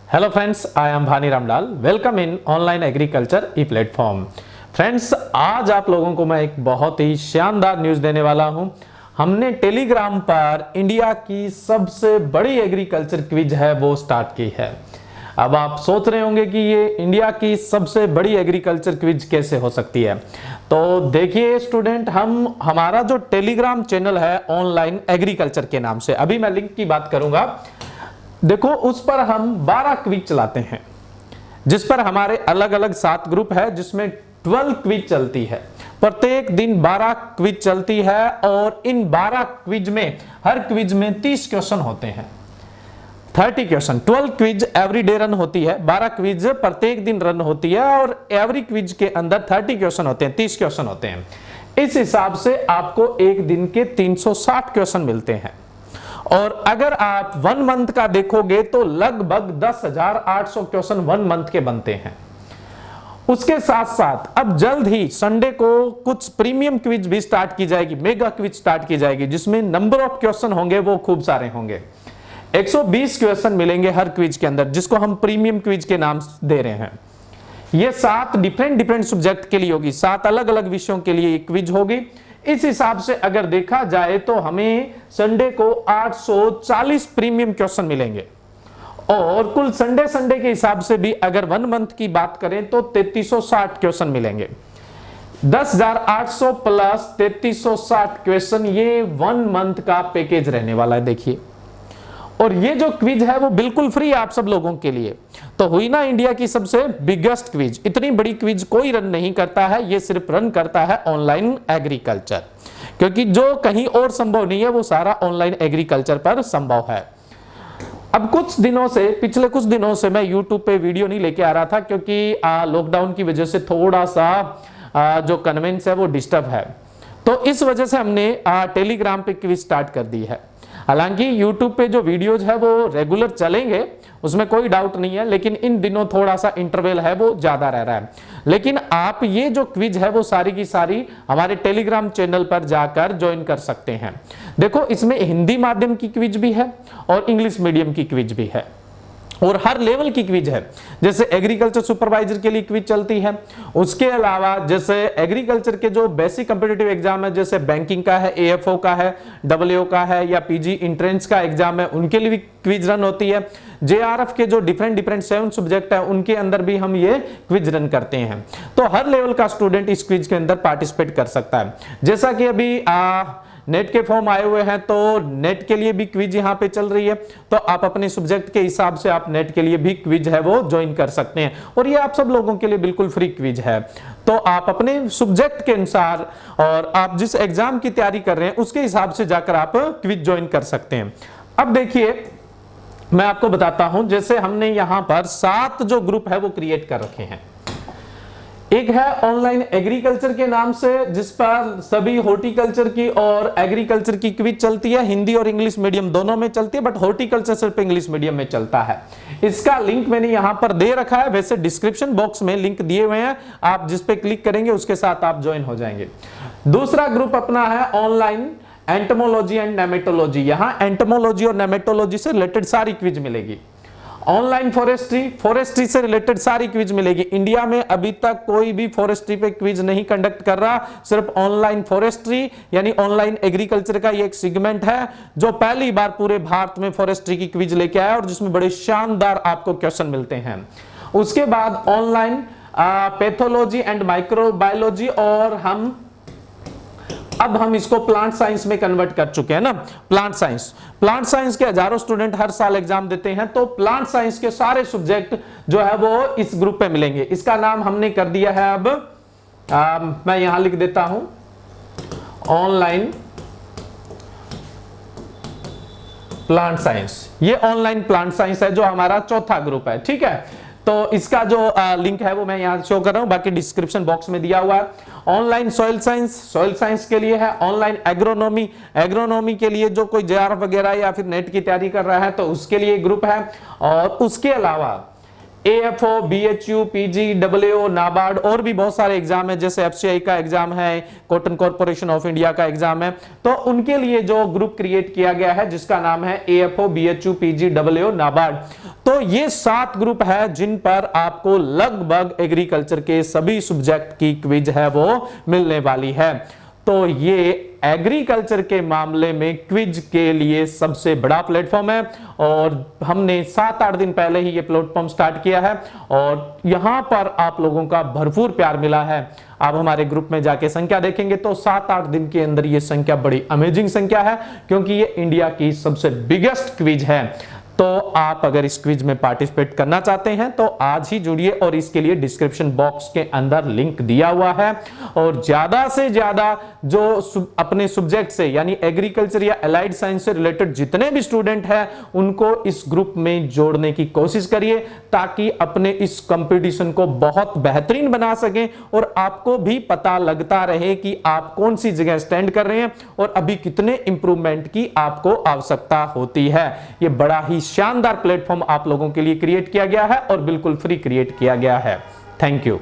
Hello friends, I am Bhani Ramlal. Welcome in online agriculture E platform. Friends, आज आप लोगों को मैं एक बहुत ही शानदार न्यूज़ देने वाला हूं। हमने टेलीग्राम पर इंडिया की सबसे बड़ी एग्रीकल्चर क्विज है वो स्टार्ट की है। अब आप सोच रहे होंगे कि ये इंडिया की सबसे बड़ी एग्रीकल्चर क्विज कैसे हो सकती है। तो देखिए स्टूडेंट, हमारा जो टेलीग्राम चैनल है ऑनलाइन एग्रीकल्चर के नाम से, अभी मैं लिंक की बात करूंगा। देखो, उस पर हम 12 क्विज चलाते हैं, जिस पर हमारे अलग अलग 7 ग्रुप है, जिसमें 12 क्विज चलती है। प्रत्येक दिन 12 क्विज चलती है और इन 12 क्विज में हर क्विज में 30 क्वेश्चन होते हैं। 30 question, 12 quiz every day run होती है, 12 क्विज प्रत्येक दिन रन होती है और एवरी क्विज के अंदर 30 क्वेश्चन होते हैं, 30 क्वेश्चन होते हैं। इस हिसाब से आपको एक दिन के 360 क्वेश्चन मिलते हैं। और अगर आप 1 मंथ का देखोगे तो लगभग 10,800 क्वेश्चन 1 मंथ के बनते हैं। उसके साथ साथ अब जल्द ही संडे को कुछ प्रीमियम क्विज भी स्टार्ट की जाएगी, मेगा क्विज स्टार्ट की जाएगी, जिसमें नंबर ऑफ क्वेश्चन होंगे वो खूब सारे होंगे। 120 क्वेश्चन मिलेंगे हर क्विज के अंदर, जिसको हम प्रीमियम क्विज के नाम दे रहे हैं। ये 7 डिफरेंट सब्जेक्ट के लिए होगी, 7 अलग अलग विषयों के लिए क्विज होगी। इस हिसाब से अगर देखा जाए तो हमें संडे को 840 प्रीमियम क्वेश्चन मिलेंगे और कुल संडे के हिसाब से भी अगर 1 मंथ की बात करें तो 3360 क्वेश्चन मिलेंगे। 10,800 प्लस 3360 क्वेश्चन, ये 1 मंथ का पैकेज रहने वाला है। देखिए, और ये जो क्विज है वो बिल्कुल फ्री आप सब लोगों के लिए। तो हुई ना इंडिया की सबसे बिगेस्ट क्विज। इतनी बड़ी क्विज कोई रन नहीं करता है, ये सिर्फ रन करता है ऑनलाइन एग्रीकल्चर, क्योंकि जो कहीं और संभव नहीं है वो सारा ऑनलाइन एग्रीकल्चर पर संभव है। अब पिछले कुछ दिनों से मैं यूट्यूब पे वीडियो नहीं लेके आ रहा था, क्योंकि लॉकडाउन की वजह से थोड़ा सा जो कन्वेंस है वो डिस्टर्ब है। तो इस वजह से हमने टेलीग्राम पे क्विज स्टार्ट कर दी है। हालांकि YouTube पे जो वीडियोज है वो रेगुलर चलेंगे, उसमें कोई डाउट नहीं है, लेकिन इन दिनों थोड़ा सा इंटरवल है वो ज्यादा रह रहा है। लेकिन आप ये जो क्विज है वो सारी की सारी हमारे टेलीग्राम चैनल पर जाकर ज्वाइन कर सकते हैं। देखो, इसमें हिंदी माध्यम की क्विज भी है और इंग्लिश मीडियम की क्विज भी है और हर लेवल की क्विज है। जैसे एग्रीकल्चर सुपरवाइजर के लिए क्विज चलती है, उसके अलावा जैसे एग्रीकल्चर के जो बेसिक कॉम्पिटिटिव एग्जाम है, जैसे बैंकिंग का है, AFO का है, WO का है या PG एंट्रेंस का एग्जाम है, उनके लिए भी क्विज रन होती है। JRF के जो डिफरेंट 7 सब्जेक्ट है उनके अंदर भी हम ये क्विज रन करते हैं। तो हर लेवल का स्टूडेंट इस क्विज के अंदर पार्टिसिपेट कर सकता है। जैसा कि अभी नेट के फॉर्म आए हुए हैं, तो नेट के लिए भी क्विज यहाँ पे चल रही है, तो आप अपने सब्जेक्ट के हिसाब से आप नेट के लिए भी क्विज है वो ज्वाइन कर सकते हैं। और ये आप सब लोगों के लिए बिल्कुल फ्री क्विज है। तो आप अपने सब्जेक्ट के अनुसार और आप जिस एग्जाम की तैयारी कर रहे हैं उसके हिसाब से जाकर आप क्विज ज्वाइन कर सकते हैं। अब देखिए, मैं आपको बताता हूं, जैसे हमने यहां पर 7 जो ग्रुप है वो क्रिएट कर रखे हैं। एक है ऑनलाइन एग्रीकल्चर के नाम से, जिस पर सभी हॉर्टिकल्चर की और एग्रीकल्चर की क्विज चलती है। हिंदी और इंग्लिश मीडियम दोनों में चलती है, बट हॉर्टिकल्चर सिर्फ इंग्लिश मीडियम में चलता है। इसका लिंक मैंने यहां पर दे रखा है, वैसे डिस्क्रिप्शन बॉक्स में लिंक दिए हुए हैं, आप जिस पे क्लिक करेंगे उसके साथ आप ज्वाइन हो जाएंगे। दूसरा ग्रुप अपना है ऑनलाइन एंटोमोलॉजी एंड नेमेटोलॉजी। यहां एंटोमोलॉजी और नेमेटोलॉजी से रिलेटेड सारी क्विज मिलेगी। ऑनलाइन फॉरेस्ट्री से रिलेटेड सारी क्विज मिलेगी। इंडिया में अभी तक कोई भी फॉरेस्ट्री पे क्विज नहीं कंडक्ट कर रहा, सिर्फ ऑनलाइन फॉरेस्ट्री यानी ऑनलाइन एग्रीकल्चर का ये एक सेगमेंट है जो पहली बार पूरे भारत में फॉरेस्ट्री की क्विज लेके आया और जिसमें बड़े शानदार आपको क्वेश्चन मिलते हैं। उसके बाद ऑनलाइन पैथोलॉजी एंड माइक्रोबायोलॉजी, और अब हम इसको प्लांट साइंस में कन्वर्ट कर चुके हैं ना। प्लांट साइंस के हजारों स्टूडेंट हर साल एग्जाम देते हैं, तो प्लांट साइंस के सारे सब्जेक्ट जो है वो इस ग्रुप पे मिलेंगे। इसका नाम हमने कर दिया है, अब मैं यहां लिख देता हूं, ऑनलाइन प्लांट साइंस। ये ऑनलाइन प्लांट साइंस है जो हमारा चौथा ग्रुप है, ठीक है। तो इसका जो लिंक है वो मैं यहां शो कर रहा हूं, बाकी डिस्क्रिप्शन बॉक्स में दिया हुआ है। ऑनलाइन सॉइल साइंस के लिए है। ऑनलाइन एग्रोनॉमी के लिए जो कोई JRF वगैरह या फिर नेट की तैयारी कर रहा है तो उसके लिए ग्रुप है। और उसके अलावा AFO, BHU, PGWO, नाबार्ड और भी बहुत सारे एग्जाम है, जैसे FCI का एग्जाम है, कॉटन कॉर्पोरेशन ऑफ इंडिया का एग्जाम है, तो उनके लिए जो ग्रुप क्रिएट किया गया है जिसका नाम है AFO, BHU, PGWO, नाबार्ड। तो ये 7 ग्रुप है जिन पर आपको लगभग एग्रीकल्चर के सभी सब्जेक्ट की क्विज है वो मिलने वाली है। तो ये एग्रीकल्चर के मामले में क्विज के लिए सबसे बड़ा प्लेटफॉर्म है और हमने 7-8 दिन पहले ही ये प्लेटफॉर्म स्टार्ट किया है और यहां पर आप लोगों का भरपूर प्यार मिला है। आप हमारे ग्रुप में जाके संख्या देखेंगे तो 7-8 दिन के अंदर ये संख्या बड़ी अमेजिंग संख्या है, क्योंकि ये इंडिया की सबसे बिगेस्ट क्विज है। तो आप अगर इस क्विज में पार्टिसिपेट करना चाहते हैं तो आज ही जुड़िए और इसके लिए डिस्क्रिप्शन बॉक्स के अंदर लिंक दिया हुआ है। और ज्यादा से ज्यादा जो अपने सब्जेक्ट से यानी एग्रीकल्चर या अलाइड साइंस से रिलेटेड जितने भी स्टूडेंट हैं उनको इस ग्रुप में जोड़ने की कोशिश करिए, ताकि अपने इस कंपटीशन को बहुत बेहतरीन बना सकें और आपको भी पता लगता रहे कि आप कौन सी जगह स्टैंड कर रहे हैं और अभी कितने इंप्रूवमेंट की आपको आवश्यकता होती है। ये बड़ा ही शानदार प्लेटफॉर्म आप लोगों के लिए क्रिएट किया गया है और बिल्कुल फ्री क्रिएट किया गया है। Thank you.